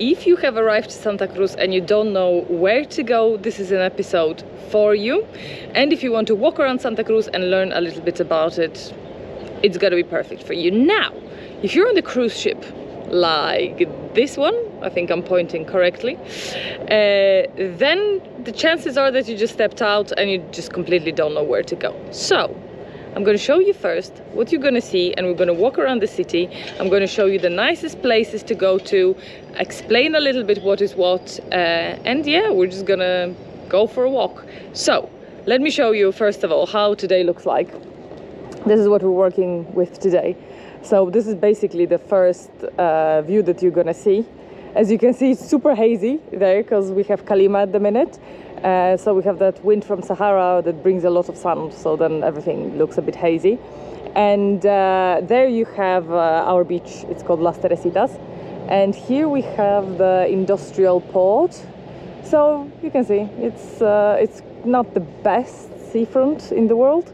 if you have arrived to Santa Cruz and you don't know where to go, this is an episode for you. And if you want to walk around Santa Cruz and learn a little bit about it, it's gonna be perfect for you. Now, if you're on the cruise ship like this one, I think I'm pointing correctly, then the chances are that you just stepped out and you just completely don't know where to go. So I'm going to show you first what you're going to see, and we're going to walk around the city. I'm going to show you the nicest places to go to, explain a little bit what is what, and yeah, we're just going to go for a walk. So let me show you first of all how today looks like. This is what we're working with today. So this is basically the first view that you're going to see. As you can see, it's super hazy there because we have Kalima at the minute. So we have that wind from Sahara that brings a lot of sun, so then everything looks a bit hazy. And there you have our beach. It's called Las Teresitas. And here we have the industrial port. So you can see it's not the best seafront in the world.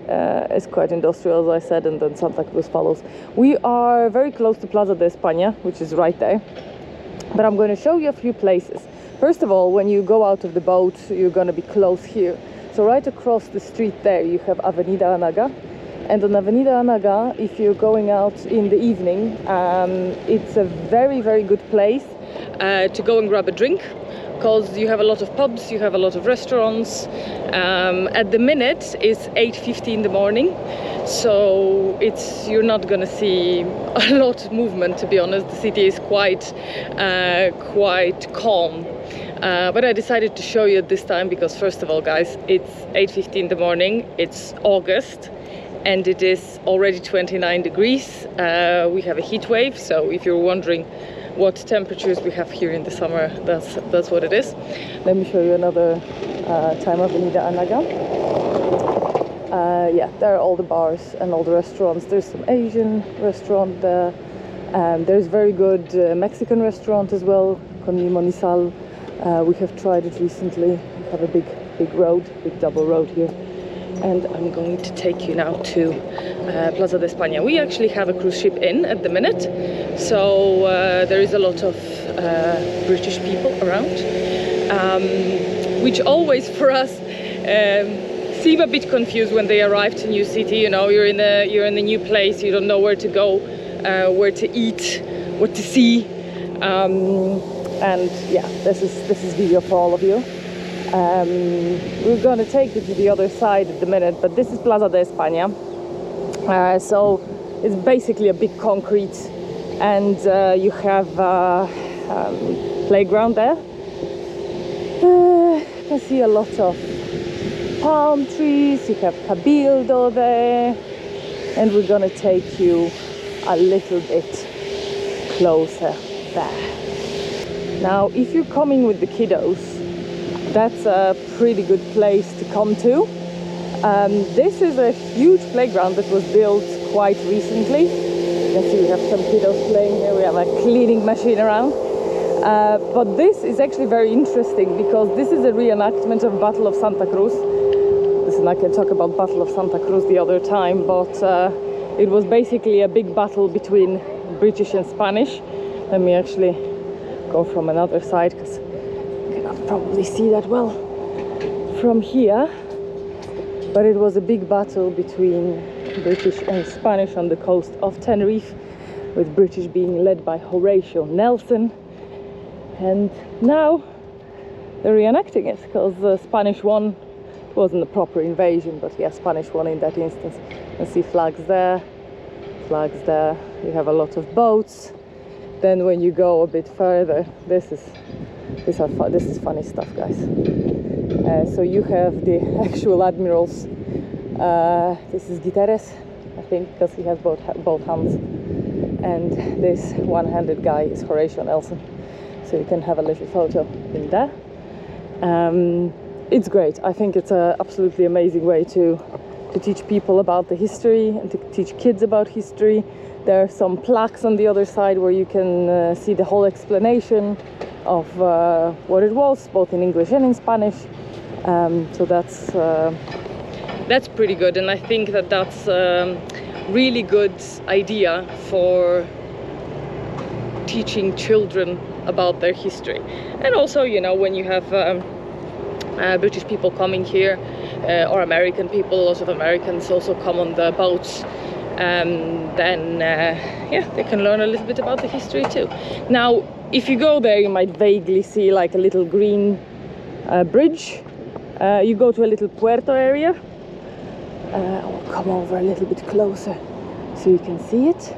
It's quite industrial, as I said, and then Santa Cruz follows. We are very close to Plaza de Espana, which is right there. But I'm going to show you a few places. First of all, when you go out of the boat, you're going to be close here. So right across the street there, you have Avenida Anaga. And on Avenida Anaga, if you're going out in the evening, it's a very, very good place to go and grab a drink, because you have a lot of pubs, you have a lot of restaurants. At the minute, it's 8:50 in the morning, so you're not going to see a lot of movement, to be honest. The city is quite calm. But I decided to show you this time because, first of all, guys, it's 8:50 in the morning, it's August, and it is already 29 degrees. We have a heat wave, so if you're wondering what temperatures we have here in the summer, that's what it is. Let me show you another time of Avenida Anaga. Yeah, there are all the bars and all the restaurants. There's some Asian restaurant there. There's very good Mexican restaurant as well, con Limonizal. We have tried it recently. We have a big road, big double road here. And I'm going to take you now to Plaza de Espana. We actually have a cruise ship in at the minute, so there is a lot of British people around, which always for us seem a bit confused when they arrive to a new city. You know, you're in a new place, you don't know where to go, where to eat, what to see, and yeah, this is video for all of you. We're going to take you to the other side at the minute, but this is Plaza de Espana. So it's basically a big concrete, and you have playground there. You can see a lot of palm trees. You have Cabildo there, and we're going to take you a little bit closer there. Now, if you're coming with the kiddos, that's a pretty good place to come to. This is a huge playground that was built quite recently. You can see we have some kiddos playing here. We have a cleaning machine around. But this is actually very interesting because this is a reenactment of Battle of Santa Cruz. Listen, I can talk about Battle of Santa Cruz the other time, but it was basically a big battle between British and Spanish. Let me actually go from another side because probably see that well from here, but it was a big battle between British and Spanish on the coast of Tenerife, with British being led by Horatio Nelson, and now they're reenacting it because the Spanish won. It wasn't a proper invasion, but yeah, Spanish won in that instance. You see flags there, you have a lot of boats. Then when you go a bit further, this is funny stuff, guys. So you have the actual admirals. This is Guterres, I think, because he has both hands. And this one-handed guy is Horatio Nelson. So you can have a little photo in there. It's great. I think it's an absolutely amazing way to teach people about the history and to teach kids about history. There are some plaques on the other side where you can see the whole explanation of what it was, both in English and in Spanish. So that's pretty good, and I think that's a really good idea for teaching children about their history. And also, you know, when you have British people coming here, or American people, a lot of Americans also come on the boats, then yeah, they can learn a little bit about the history too. Now, if you go there, you might vaguely see like a little green bridge. You go to a little puerto area. I'll come over a little bit closer so you can see it.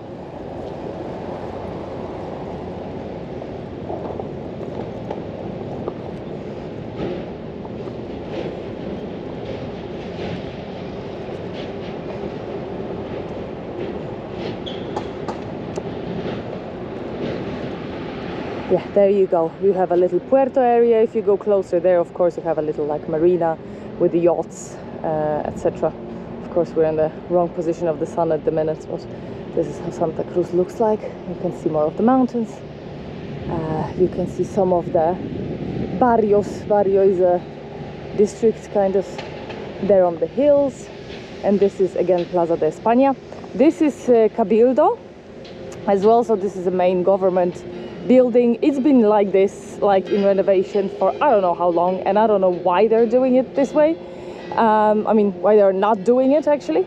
Yeah, there you go. You have a little puerto area. If you go closer there, of course, you have a little like marina with the yachts, etc. Of course, we're in the wrong position of the sun at the minute, but this is how Santa Cruz looks like. You can see more of the mountains. You can see some of the barrios. Barrio is a district kind of there on the hills. And this is again Plaza de Espana. This is Cabildo as well, so this is the main government building. It's been like this, like in renovation for I don't know how long, and I don't know why they're doing it this way. I mean, why they're not doing it actually.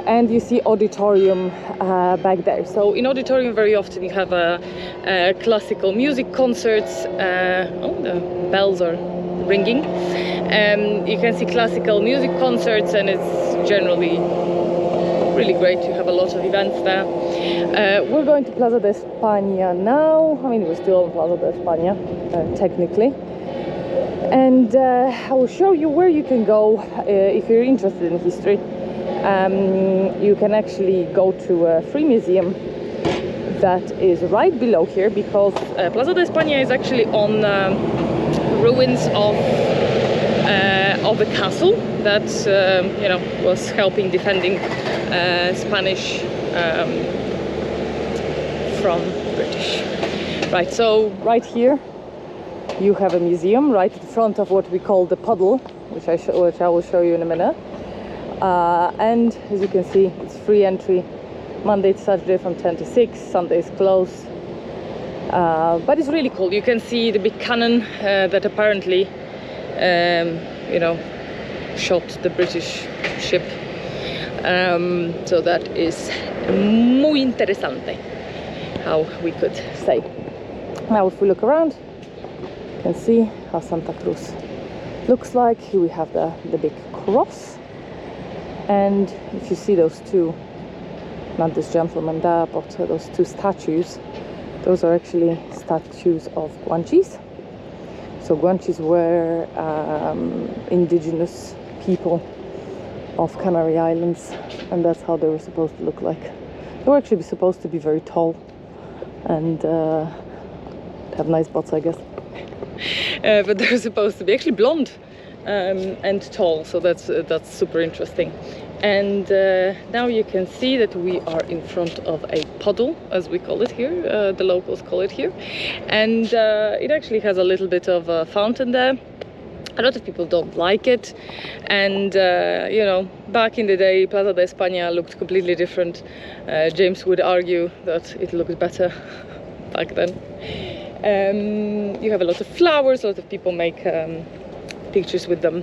And you see auditorium back there. So in auditorium very often you have classical music concerts. Oh, the bells are ringing. You can see classical music concerts, and it's generally really great. You have a lot of events there. We're going to Plaza de España now. I mean, we're still on Plaza de España, technically. And I will show you where you can go if you're interested in history. You can actually go to a free museum that is right below here, because Plaza de España is actually on ruins of a castle that you know, was helping defending Spanish from British. Right, so right here you have a museum right in front of what we call the puddle, which I will show you in a minute. And as you can see, it's free entry Monday to Saturday from 10 to 6. Sunday is closed, but it's really cool. You can see the big cannon that apparently you know, shot the British ship. So that is muy interesante, how we could say. Now if we look around, you can see how Santa Cruz looks like. Here we have the big cross, and if you see those two, not this gentleman there, but those two statues, those are actually statues of Guanches. So Guanches were indigenous people of Canary Islands, and that's how they were supposed to look like. They were actually supposed to be very tall and have nice butts, I guess. But they're supposed to be actually blonde and tall, so that's super interesting. And now you can see that we are in front of a puddle, as we call it here, the locals call it here. And it actually has a little bit of a fountain there. A lot of people don't like it, and you know, back in the day Plaza de España looked completely different. James would argue that it looked better back then. You have a lot of flowers, a lot of people make pictures with them,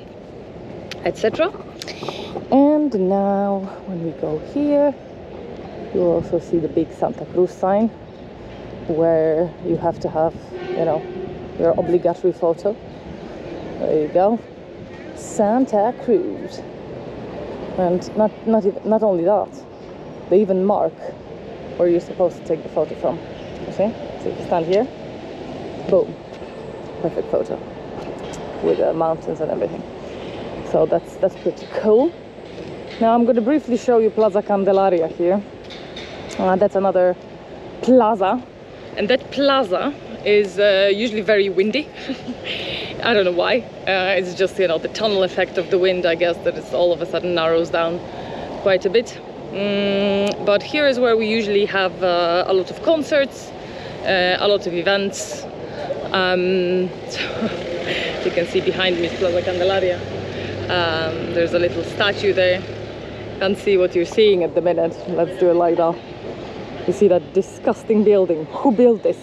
etc. And now when we go here, you'll also see the big Santa Cruz sign, where you have to have, you know, your obligatory photo. There you go, Santa Cruz. And not only that, they even mark where you're supposed to take the photo from. You see? So if you stand here, boom, perfect photo with the mountains and everything. So that's pretty cool. Now I'm going to briefly show you Plaza Candelaria here. That's another plaza, and that plaza is usually very windy. I don't know why. It's just, you know, the tunnel effect of the wind, I guess, that it's all of a sudden narrows down quite a bit. But here is where we usually have a lot of concerts, a lot of events. So you can see behind me is Plaza Candelaria. There's a little statue there. Can't see what you're seeing at the minute. Let's do it like that. You see that disgusting building? Who built this?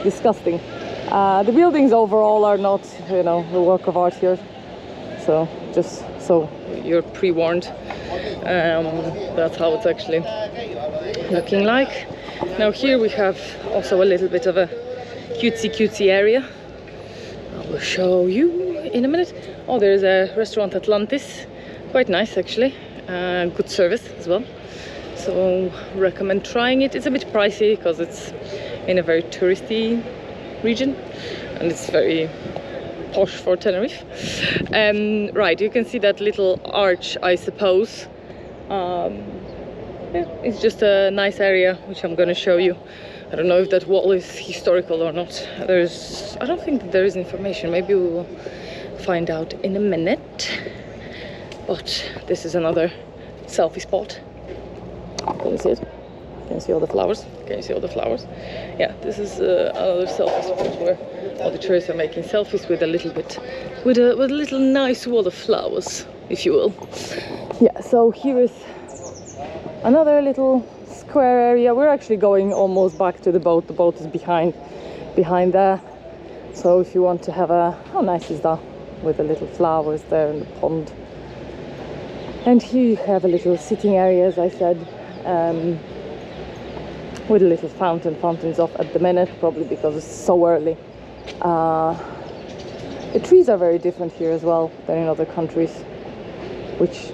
Disgusting. The buildings overall are not, you know, a work of art here. So just so you're pre-warned. That's how it's actually looking like. Now here we have also a little bit of a cutesy area. I will show you in a minute. Oh, there's a restaurant Atlantis, quite nice actually, good service as well, so recommend trying it. It's a bit pricey because it's in a very touristy region and it's very posh for Tenerife. Right, you can see that little arch, I suppose. Yeah, it's just a nice area which I'm going to show you. I don't know if that wall is historical or not. I don't think that there is information. Maybe we will find out in a minute. But this is another selfie spot. Can you see it? Can you see all the flowers? Can you see all the flowers? Yeah, this is another selfie spot where all the tourists are making selfies with a little nice wall of flowers, if you will. Yeah, so here is another little square area. We're actually going almost back to the boat. The boat is behind there. So if you want to have how nice is that? With the little flowers there in the pond. And here you have a little sitting area, as I said, with a little fountains off at the minute, probably because it's so early. The trees are very different here as well than in other countries.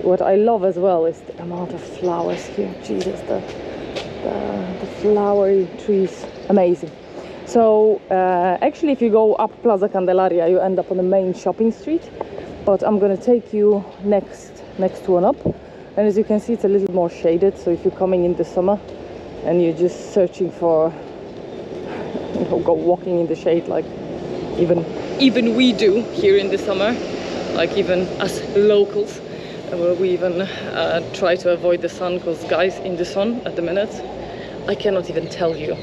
What I love as well is the amount of flowers here. Jesus, the flowery trees, amazing. So actually, if you go up Plaza Candelaria, you end up on the main shopping street. But I'm going to take you next one up, and as you can see, it's a little more shaded. So if you're coming in the summer and you're just searching for, you know, go walking in the shade, like even we do here in the summer, like even us locals. We even try to avoid the sun, because guys, in the sun at the minute, I cannot even tell you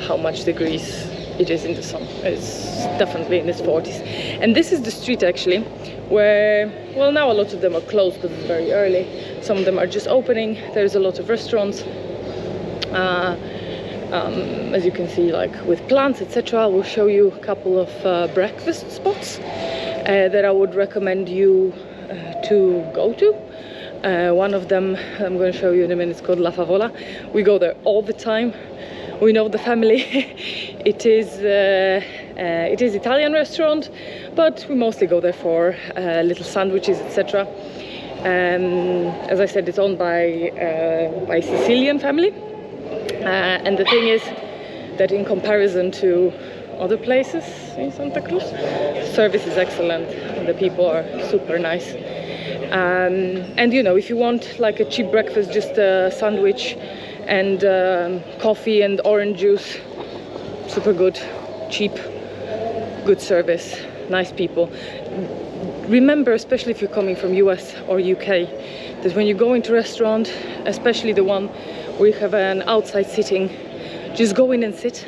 how much degrees it is in the sun. It's definitely in its 40s. And this is the street actually where, well, now a lot of them are closed because it's very early. Some of them are just opening. There's a lot of restaurants, as you can see, like with plants, etc. I will show you a couple of breakfast spots that I would recommend you to go to. One of them I'm going to show you in a minute. It's called La Favola. We go there all the time. We know the family. It is Italian restaurant, but we mostly go there for little sandwiches, etc. As I said, it's owned by Sicilian family, and the thing is that in comparison to other places in Santa Cruz, service is excellent and the people are super nice. And you know, if you want like a cheap breakfast, just a sandwich and coffee and orange juice, super good, cheap, good service, nice people. Remember, especially if you're coming from US or UK, that when you go into a restaurant, especially the one where you have an outside sitting, just go in and sit.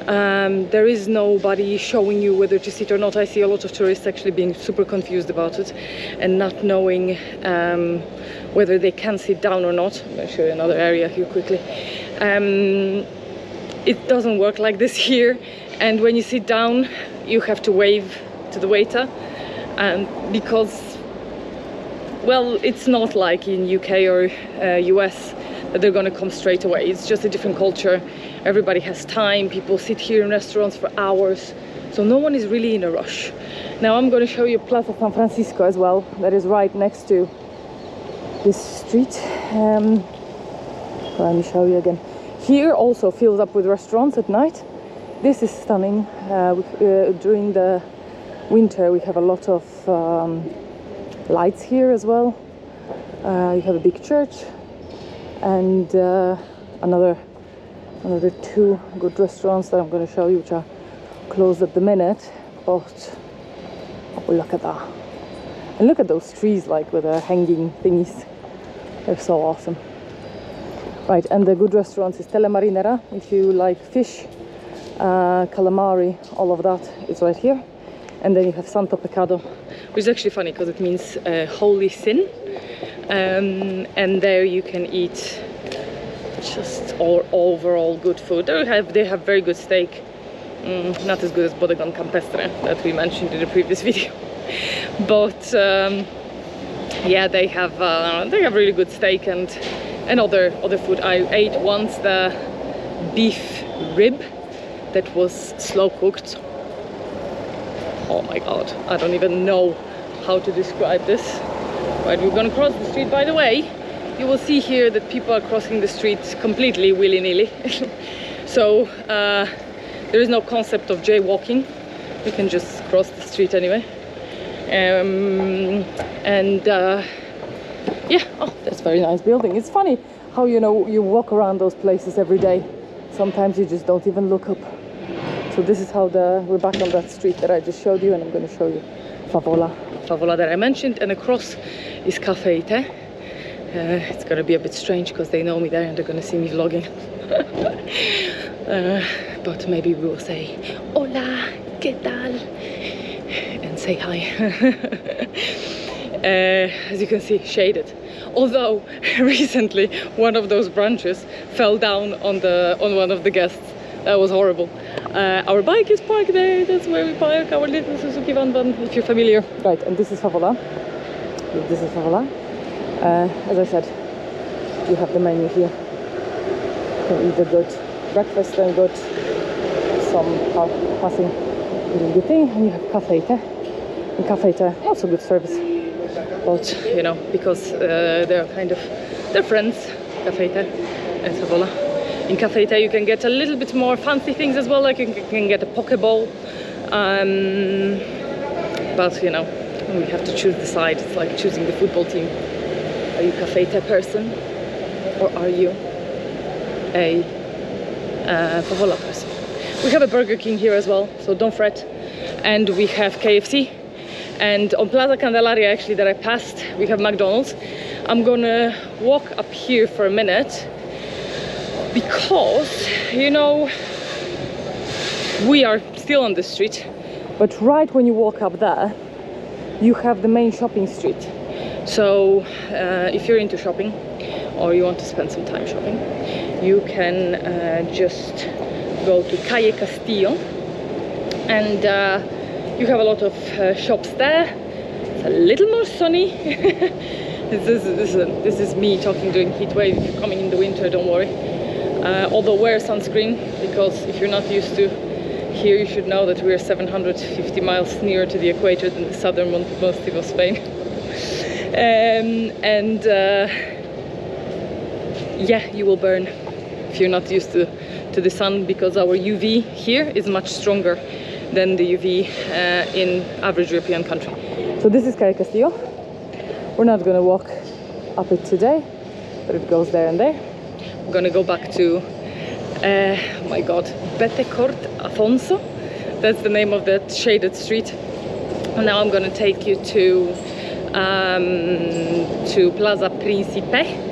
There is nobody showing you whether to sit or not. I see a lot of tourists actually being super confused about it and not knowing whether they can sit down or not. I'm going to show you another area here quickly. It doesn't work like this here, and when you sit down you have to wave to the waiter, and because, well, it's not like in UK or US that they're going to come straight away. It's just a different culture. Everybody has time. People sit here in restaurants for hours, so no one is really in a rush. Now I'm going to show you Plaza San Francisco as well, that is right next to this street. Let me show you again. Here also fills up with restaurants at night. This is stunning. During the winter we have a lot of lights here as well. You have a big church and another two good restaurants that I'm going to show you, which are closed at the minute. But oh, look at that, and look at those trees, like with the hanging thingies. They're so awesome. Right, and the good restaurants is Telemarinera. If you like fish, calamari, all of that is right here. And then you have Santo Pecado, which is actually funny because it means holy sin. And there you can eat just overall good food. They have very good steak. not as good as Bodegon Campestre that we mentioned in the previous video. But yeah, they have really good steak and other food. I ate once the beef rib that was slow cooked. Oh my god, I don't even know how to describe this. Right, we're gonna cross the street. By the way, you will see here that people are crossing the street completely willy-nilly. So there is no concept of jaywalking. You can just cross the street anyway. Yeah, oh, that's a very nice building. It's funny how, you know, you walk around those places every day. Sometimes you just don't even look up. So this is how we're back on that street that I just showed you, and I'm going to show you Favola that I mentioned, and across is Cafe Te. It's going to be a bit strange because they know me there and they're going to see me vlogging. But maybe we will say hola, ¿qué tal? And say hi. As you can see, shaded. Although recently one of those branches fell down on one of the guests. That was horrible. Our bike is parked there. That's where we park our little Suzuki van, if you're familiar. Right, and this is Favola. This is Favola. As I said, you have the menu here. You can eat a good breakfast and good passing really good thing. And you have Cafe Te. And Cafe Te, also good service. But, you know, because they're friends, Cafe Te and Favola. In Cafe Te you can get a little bit more fancy things as well, like you can get a poke bowl. But, you know, we have to choose the side. It's like choosing the football team. Are you Cafe Te person, or are you a Favola person? We have a Burger King here as well, so don't fret. And we have KFC. And on Plaza Candelaria, actually, that I passed, we have McDonald's. I'm gonna walk up here for a minute because, you know, we are still on the street. But right when you walk up there, you have the main shopping street. So if you're into shopping or you want to spend some time shopping, you can just go to Calle Castillo, and you have a lot of shops there. It's a little more sunny. This is me talking during heat wave. If you're coming in the winter, don't worry. Although wear sunscreen, because if you're not used to here, you should know that we're 750 miles nearer to the equator than the southernmost tip of Spain. Yeah, you will burn if you're not used to the sun, because our UV here is much stronger than the UV in average European country. So this is Calle Castillo. We're not going to walk up it today, but it goes there and there. We're going to go back to, oh my god, Bethencourt Alfonso. That's the name of that shaded street. And now I'm going to take you to Plaza Príncipe.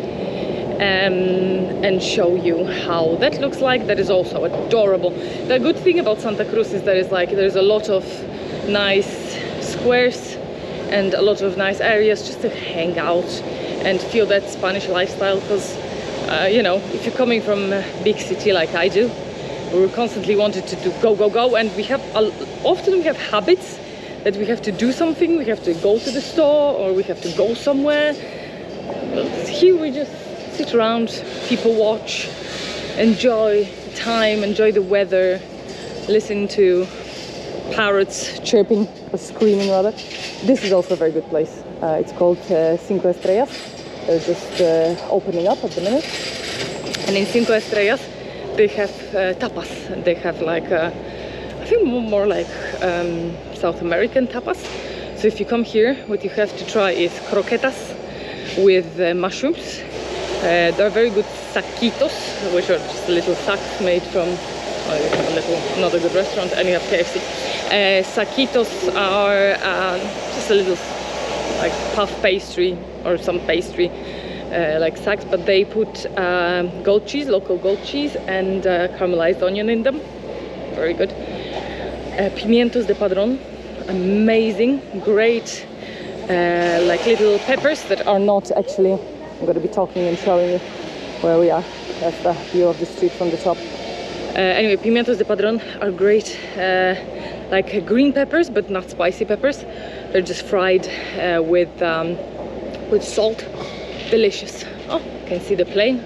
And show you how that looks like. That is also adorable. The good thing about Santa Cruz is that there's a lot of nice squares and a lot of nice areas just to hang out and feel that Spanish lifestyle, because you know, if you're coming from a big city like I do, we're constantly wanted to do go, and we have often we have habits that we have to do something. We have to go to the store or we have to go somewhere. Here we just sit around, people watch, enjoy time, enjoy the weather, listen to parrots chirping, or screaming rather. This is also a very good place. It's called Cinco Estrellas. They're just opening up at the minute. And in Cinco Estrellas, they have tapas. They have like, I think more like South American tapas. So if you come here, what you have to try is croquetas with mushrooms. There are very good saquitos, which are just little sacks made from, well, you have another good restaurant, and you have KFC. Saquitos are just a little like puff pastry or some pastry like sacks, but they put goat cheese, local goat cheese, and caramelized onion in them. Very good. Pimientos de padrón, amazing, great, like little peppers that are not actually. I'm going to be talking and showing you where we are. That's the view of the street from the top. Anyway, pimientos de padrón are great, like green peppers, but not spicy peppers. They're just fried with salt. Delicious. Oh, you can see the plane.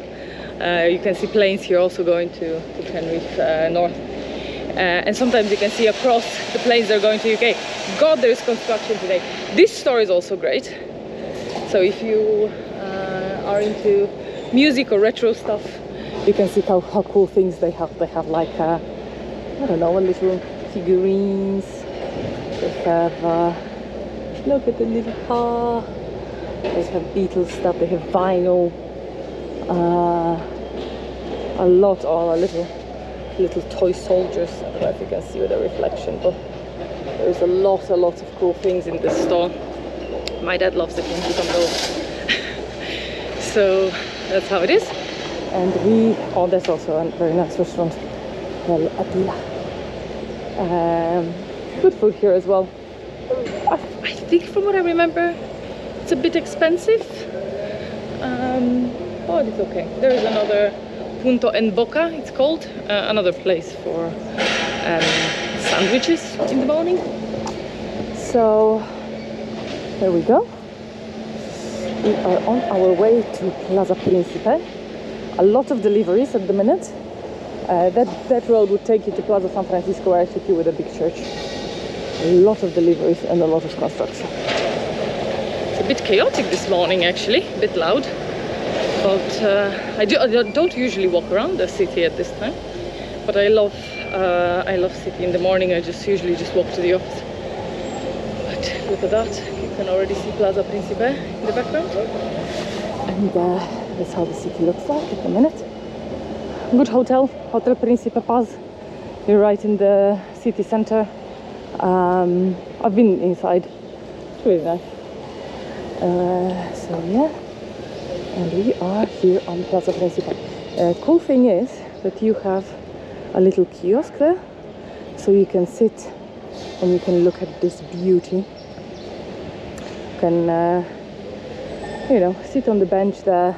You can see planes here also going to Tenerife North. And sometimes you can see across the planes they're going to UK. God, there's construction today. This store is also great. So if you are into music or retro stuff, you can see how cool things they have. They have like, I don't know, little figurines. They have, look at the little car. They have Beatles stuff, they have vinyl. A lot are little toy soldiers. I don't know if you can see with the reflection, but there's a lot of cool things in this store. My dad loves it when he comes over. So that's how it is. And there's also a very nice restaurant, El Atila. Good food here as well. I think from what I remember, it's a bit expensive, but it's okay. There is another Punto en Boca, it's called, another place for sandwiches in the morning. So there we go. We are on our way to Plaza Príncipe. A lot of deliveries at the minute. That road would take you to Plaza San Francisco, where I took you with a big church. A lot of deliveries and a lot of construction. A bit chaotic this morning, actually, a bit loud, but I don't usually walk around the city at this time, but I love city in the morning. I usually just walk to the office. But look at that, you can already see Plaza Príncipe in the background, and that's how the city looks like at the minute. Good hotel, Hotel Príncipe Paz. You're right in the city center. I've been inside, it's really nice. So yeah, and we are here on Plaza Príncipe. Cool thing is that you have a little kiosk there, so you can sit and you can look at this beauty. You can, sit on the bench there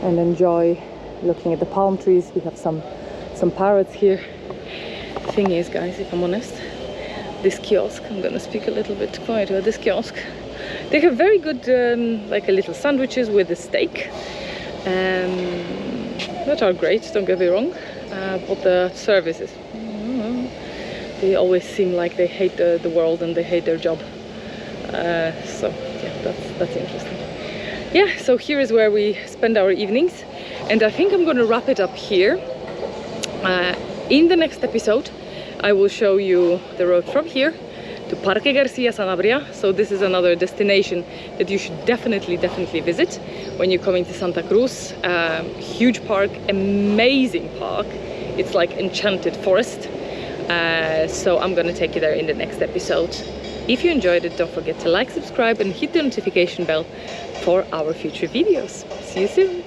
and enjoy looking at the palm trees. We have some parrots here. Thing is, guys, if I'm honest, this kiosk, I'm gonna speak a little bit quiet about this kiosk. They have very good, like a little sandwiches with a steak, that are great, don't get me wrong, but the services, they always seem like they hate the world and they hate their job. So yeah, that's interesting. Yeah, so here is where we spend our evenings, and I think I'm gonna wrap it up here. In the next episode, I will show you the road from here to Parque Garcia Sanabria. So this is another destination that you should definitely visit when you're coming to Santa Cruz. Huge park, amazing park. It's like enchanted forest. So I'm gonna take you there in the next episode. If you enjoyed it, don't forget to like, subscribe and hit the notification bell for our future videos. See you soon.